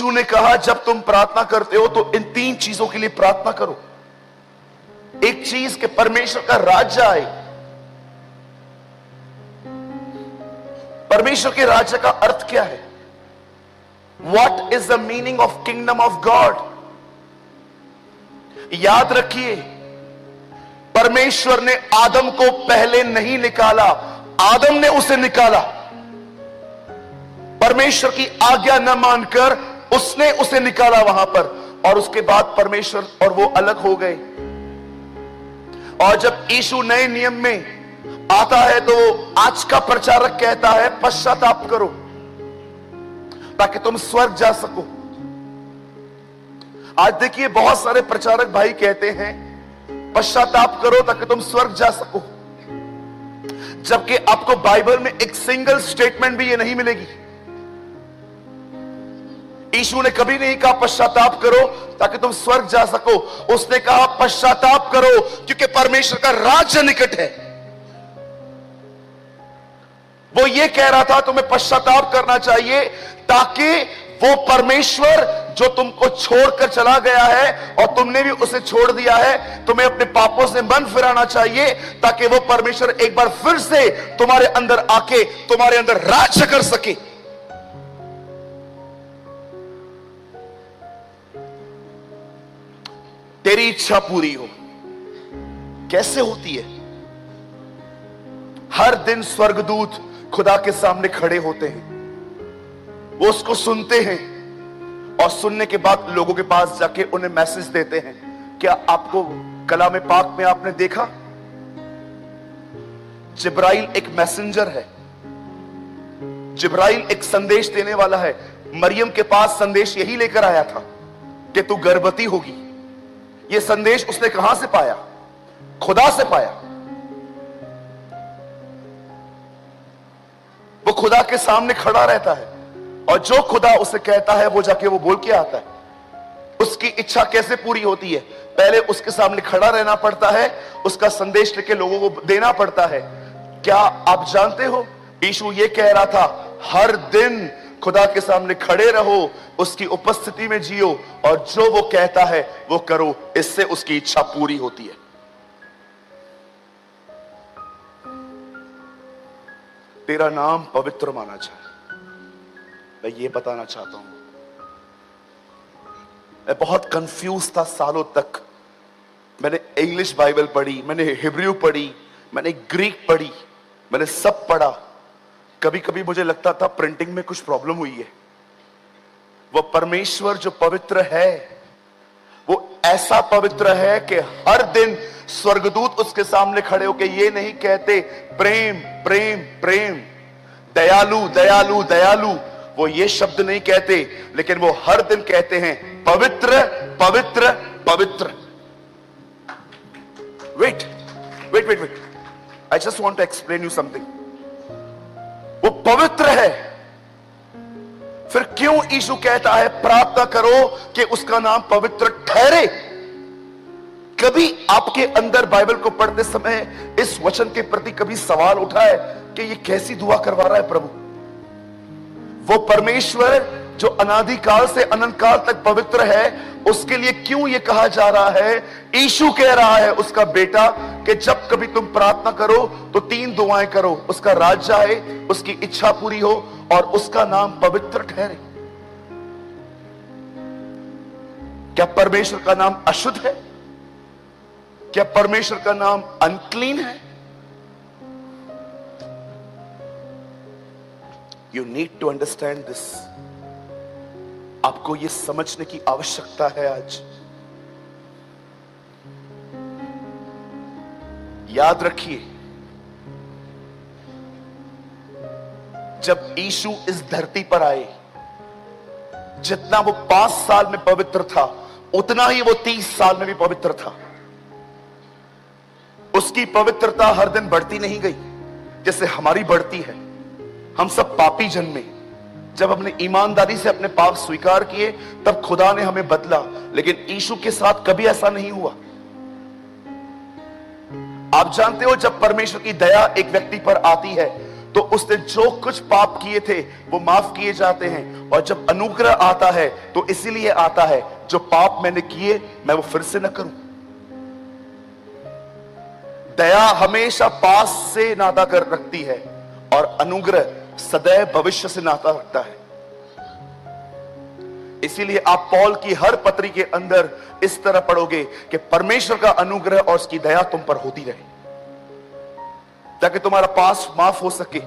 यीशु ने कहा जब तुम प्रार्थना करते हो तो इन 3 चीजों के लिए प्रार्थना करो। एक चीज कि परमेश्वर का राज्य आए। परमेश्वर के राज्य का अर्थ क्या है? What is the meaning of kingdom of God? याद रखिए, परमेश्वर ने आदम को पहले नहीं निकाला, आदम ने उसे निकाला। परमेश्वर की आज्ञा न मानकर उसने उसे निकाला वहां पर, और उसके बाद परमेश्वर और वो अलग हो गए। और जब यीशु नए नियम में आता है तो आज का प्रचारक कहता है पश्चाताप करो ताकि तुम स्वर्ग जा सको। आज देखिए बहुत सारे प्रचारक भाई कहते हैं पश्चाताप करो ताकि तुम स्वर्ग जा सको, जबकि आपको बाइबल में एक सिंगल स्टेटमेंट भी ये नहीं मिलेगी। यीशु ने कभी नहीं कहा पश्चाताप करो ताकि तुम स्वर्ग जा सको। उसने कहा पश्चाताप करो क्योंकि परमेश्वर का राज्य निकट है। वो ये कह रहा था तुम्हें पश्चाताप करना चाहिए ताकि वो परमेश्वर जो तुमको छोड़कर चला गया है और तुमने भी उसे छोड़ दिया है, तुम्हें अपने पापों से मन फिराना चाहिए ताकि वो परमेश्वर एक बार फिर से तुम्हारे अंदर आके तुम्हारे अंदर राज्य कर सके। तेरी इच्छा पूरी हो। कैसे होती है? हर दिन स्वर्गदूत खुदा के सामने खड़े होते हैं, वो उसको सुनते हैं और सुनने के बाद लोगों के पास जाके उन्हें मैसेज देते हैं। क्या आपको कलाम पाक में आपने देखा जिब्राइल एक मैसेंजर है, जिब्राइल एक संदेश देने वाला है। मरियम के पास संदेश यही लेकर आया था कि तू गर्भवती होगी। यह संदेश उसने कहां से पाया? खुदा से पाया। वो खुदा के सामने खड़ा रहता है और जो खुदा उसे कहता है वो जाके वो बोल के आता है। उसकी इच्छा कैसे पूरी होती है? पहले उसके सामने खड़ा रहना पड़ता है, उसका संदेश लेके लोगों को देना पड़ता है। क्या आप जानते हो यीशु ये कह रहा था हर दिन खुदा के सामने खड़े रहो, उसकी उपस्थिति में जियो और जो वो कहता है वो करो, इससे उसकी इच्छा पूरी होती है। तेरा नाम पवित्र माना जाए। मैं ये बताना चाहता हूं, मैं बहुत कंफ्यूज था सालों तक। मैंने इंग्लिश बाइबल पढ़ी, मैंने हिब्रू पढ़ी, मैंने ग्रीक पढ़ी, मैंने सब पढ़ा। कभी कभी मुझे लगता था प्रिंटिंग में कुछ प्रॉब्लम हुई है। वो परमेश्वर जो पवित्र है वो ऐसा पवित्र है कि हर दिन स्वर्गदूत उसके सामने खड़े होकर ये नहीं कहते प्रेम प्रेम प्रेम, दयालु दयालु दयालु, वो ये शब्द नहीं कहते, लेकिन वो हर दिन कहते हैं पवित्र पवित्र पवित्र। Wait wait wait wait, I just want to explain you something. वो पवित्र है, फिर क्यों यीशु कहता है प्रार्थना करो कि उसका नाम पवित्र ठहरे? कभी आपके अंदर बाइबल को पढ़ते समय इस वचन के प्रति कभी सवाल उठा है कि ये कैसी दुआ करवा रहा है प्रभु? वो परमेश्वर जो अनादिकाल से अनंत काल तक पवित्र है, उसके लिए क्यों ये कहा जा रहा है? यीशु कह रहा है उसका बेटा कि जब कभी तुम प्रार्थना करो तो 3 दुआएं करो, उसका राज्य आए, उसकी इच्छा पूरी हो और उसका नाम पवित्र ठहरे। क्या परमेश्वर का नाम अशुद्ध है? क्या परमेश्वर का नाम अनक्लीन है? You need to understand this. आपको यह समझने की आवश्यकता है। आज याद रखिए, जब यीशु इस धरती पर आए, जितना वो 5 साल में पवित्र था उतना ही वो 30 साल में भी पवित्र था। उसकी पवित्रता हर दिन बढ़ती नहीं गई जैसे हमारी बढ़ती है। हम सब पापी जन्मे, जब हमने ईमानदारी से अपने पाप स्वीकार किए तब खुदा ने हमें बदला, लेकिन यीशु के साथ कभी ऐसा नहीं हुआ। आप जानते हो जब परमेश्वर की दया एक व्यक्ति पर आती है तो उसने जो कुछ पाप किए थे वो माफ किए जाते हैं। और जब अनुग्रह आता है तो इसीलिए आता है, जो पाप मैंने किए मैं वो फिर से न करूं। दया हमेशा पास से नाता कर रखती है और अनुग्रह सदैव भविष्य से नाता रखता है। इसीलिए आप पौल की हर पत्री के अंदर इस तरह पढ़ोगे कि परमेश्वर का अनुग्रह और उसकी दया तुम पर होती रहे, ताकि तुम्हारा पास माफ हो सके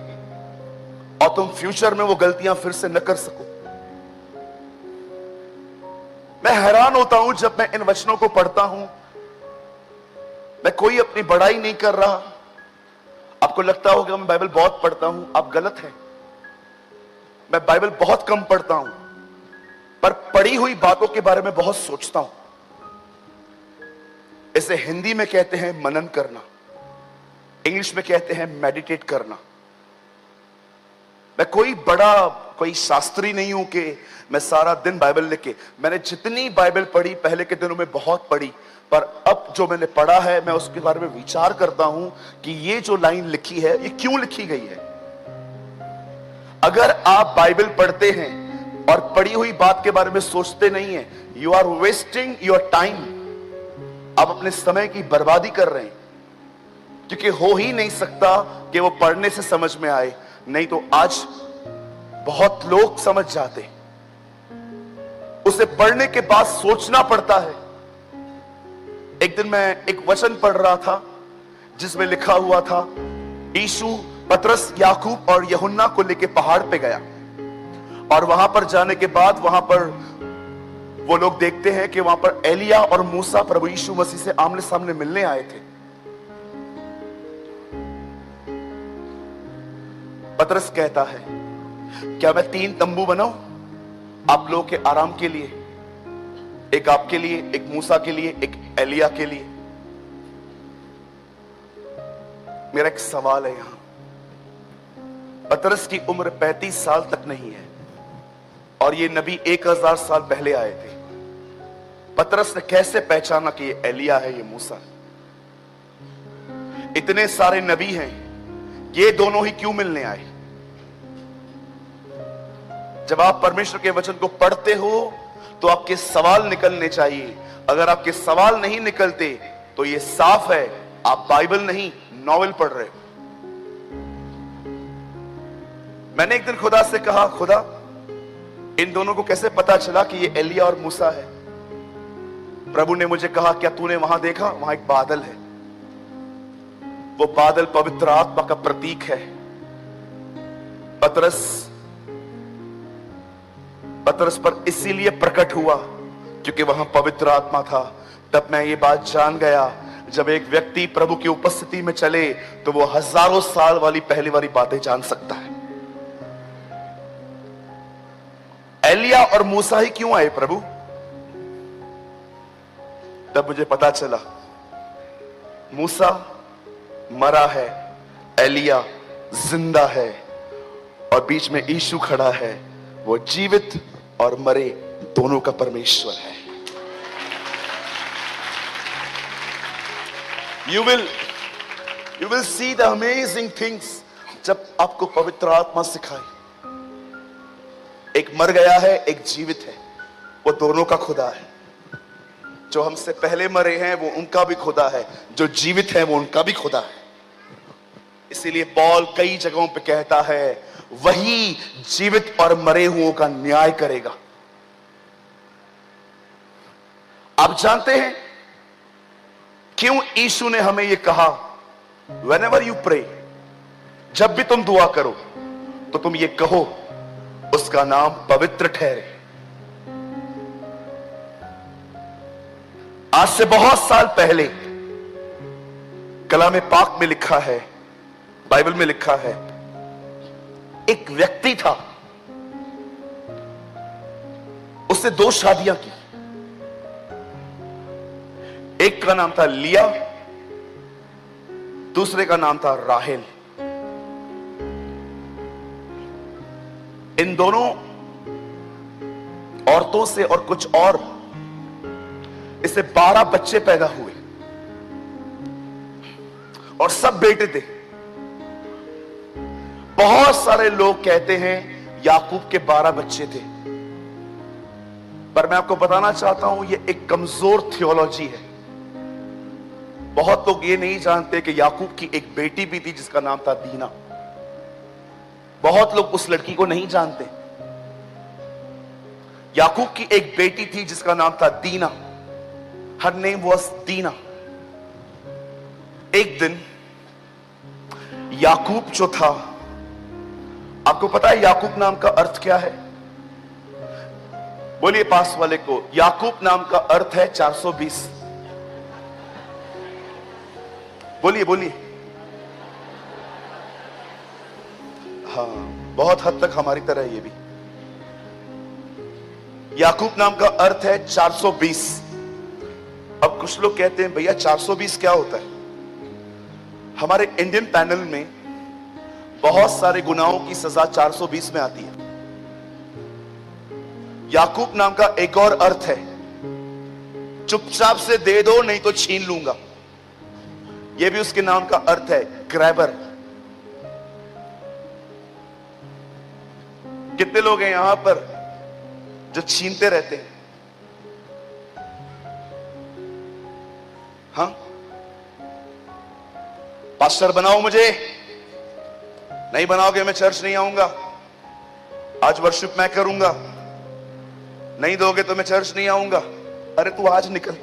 और तुम फ्यूचर में वो गलतियां फिर से न कर सको। मैं हैरान होता हूं जब मैं इन वचनों को पढ़ता हूं। मैं कोई अपनी बड़ाई नहीं कर रहा। आपको लगता होगा मैं बाइबल बहुत पढ़ता हूं, आप गलत हैं। मैं बाइबल बहुत कम पढ़ता हूं, पर पढ़ी हुई बातों के बारे में बहुत सोचता हूं। इसे हिंदी में कहते हैं मनन करना, इंग्लिश में कहते हैं मेडिटेट करना। मैं कोई शास्त्री नहीं हूं कि मैं सारा दिन बाइबल लिखे। मैंने जितनी बाइबल पढ़ी पहले के दिनों में बहुत पढ़ी, पर अब जो मैंने पढ़ा है मैं उसके बारे में विचार करता हूं कि ये जो लाइन लिखी है ये क्यों लिखी गई है। अगर आप बाइबल पढ़ते हैं और पढ़ी हुई बात के बारे में सोचते नहीं है, you are wasting your time. आप अपने समय की बर्बादी कर रहे हैं, क्योंकि हो ही नहीं सकता कि वो पढ़ने से समझ में आए। नहीं तो आज बहुत लोग समझ जाते, उसे पढ़ने के बाद सोचना पड़ता है। एक दिन मैं एक वचन पढ़ रहा था जिसमें लिखा हुआ था, यीशु पतरस, याकूब और यूहन्ना को लेके पहाड़ पे गया, और वहां पर जाने के बाद वहां पर वो लोग देखते हैं कि वहां पर एलिया और मूसा प्रभु यीशु मसीह से आमने सामने मिलने आए थे। पतरस कहता है, क्या मैं 3 तंबू बनाऊं आप लोगों के आराम के लिए? एक आपके लिए, एक मूसा के लिए, एक एलिया के लिए। मेरा एक सवाल है यहां, पतरस की उम्र 35 साल तक नहीं है और ये नबी 1000 साल पहले आए थे। पतरस ने कैसे पहचाना कि ये एलिया है, ये मूसा है? इतने सारे नबी हैं, ये दोनों ही क्यों मिलने आए? जब आप परमेश्वर के वचन को पढ़ते हो तो आपके सवाल निकलने चाहिए। अगर आपके सवाल नहीं निकलते तो ये साफ है आप बाइबल नहीं नॉवेल पढ़ रहे हो। मैंने एक दिन खुदा से कहा, खुदा इन दोनों को कैसे पता चला कि ये एलिया और मूसा है? प्रभु ने मुझे कहा, क्या तूने वहां देखा? वहां एक बादल है, वो बादल पवित्र आत्मा का प्रतीक है। पतरस पर इसीलिए प्रकट हुआ क्योंकि वहां पवित्र आत्मा था। तब मैं ये बात जान गया, जब एक व्यक्ति प्रभु की उपस्थिति में चले तो वो हजारों साल वाली पहले वाली बातें जान सकता है। एलिया और मूसा ही क्यों आए प्रभु? तब मुझे पता चला, मूसा मरा है, एलिया जिंदा है, और बीच में यीशु खड़ा है। वो जीवित और मरे दोनों का परमेश्वर है। You will see the amazing things जब आपको पवित्र आत्मा सिखाए। एक मर गया है, एक जीवित है, वो दोनों का खुदा है। जो हमसे पहले मरे हैं वो उनका भी खुदा है, जो जीवित है वो उनका भी खुदा है। इसीलिए पौल कई जगहों पे कहता है, वही जीवित और मरे हुओं का न्याय करेगा। आप जानते हैं क्यों यीशु ने हमें यह कहा, Whenever you pray, जब भी तुम दुआ करो तो तुम ये कहो, उसका नाम पवित्र ठहरे। आज से बहुत साल पहले कलाम पाक में लिखा है, बाइबल में लिखा है, एक व्यक्ति था, उसने 2 शादियां की। एक का नाम था लिया, दूसरे का नाम था राहेल। इन दोनों औरतों से और कुछ और इससे 12 बच्चे पैदा हुए और सब बेटे थे। बहुत सारे लोग कहते हैं याकूब के 12 बच्चे थे, पर मैं आपको बताना चाहता हूं यह एक कमजोर थियोलॉजी है। बहुत लोग ये नहीं जानते कि याकूब की एक बेटी भी थी जिसका नाम था दीना। बहुत लोग उस लड़की को नहीं जानते। याकूब की एक बेटी थी जिसका नाम था दीना। हर नेम वाज दीना। एक दिन याकूब जो था, आपको पता है याकूब नाम का अर्थ क्या है? बोलिए पास वाले को, याकूब नाम का अर्थ है 420। बोलिए बोलिए। हाँ, बहुत हद तक हमारी तरह है ये भी। याकूब नाम का अर्थ है 420। अब कुछ लोग कहते हैं भैया 420 क्या होता है? हमारे इंडियन पैनल में बहुत सारे गुनाहों की सजा 420 में आती है। याकूब नाम का एक और अर्थ है, चुपचाप से दे दो नहीं तो छीन लूंगा। यह भी उसके नाम का अर्थ है, ग्रैबर। कितने लोग हैं यहां पर जो छीनते रहते हैं? हाँ, पास्टर बनाओ मुझे, नहीं बनाओगे मैं चर्च नहीं आऊंगा। आज वर्शिप मैं करूंगा, नहीं दोगे तो मैं चर्च नहीं आऊंगा। अरे तू आज निकल।